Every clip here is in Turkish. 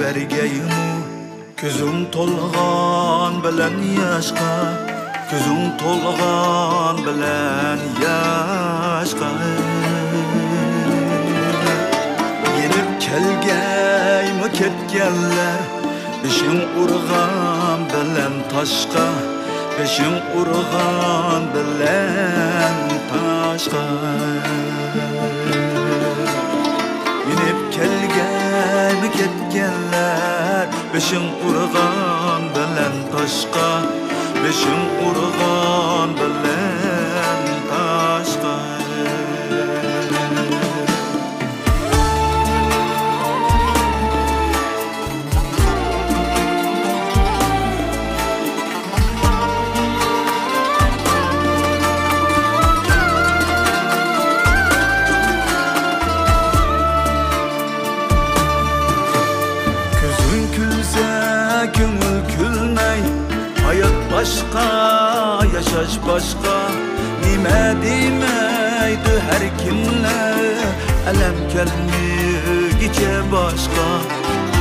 bergeymi Gözüm tolgan bilen yaşqa Gözüm tolgan bilen yaşqa Yenip kelgeymi ketkenler Beşim urgan bilen taşqa Beşim urgan bilen taşqa Yenip kelgeymi ketkenler Beşim urgan bilen taşqa Beşim urgan bilen taşqa Gönül külmey Hayat başka, yaşaş başka Nime demeydi her kimle Elem kelmi geçe başka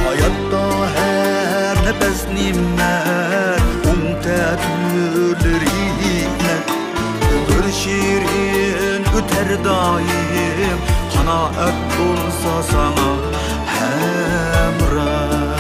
Hayatta her nefes nimet Umtetülür hikmet Ömür şirin öter daim Kanaat bulsa sana hemrah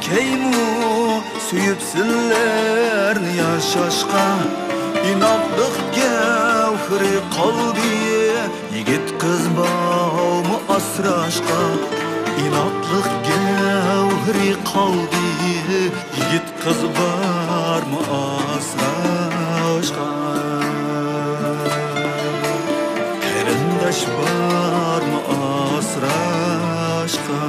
Keymu süyüpsünlerni yaşaşqa İnatlık gevhiri qaldi Yigit kız bağımı asraşqa İnatlık gevhiri qaldi Yigit kız bağımı asraşqa Kerindaş bağımı asraşqa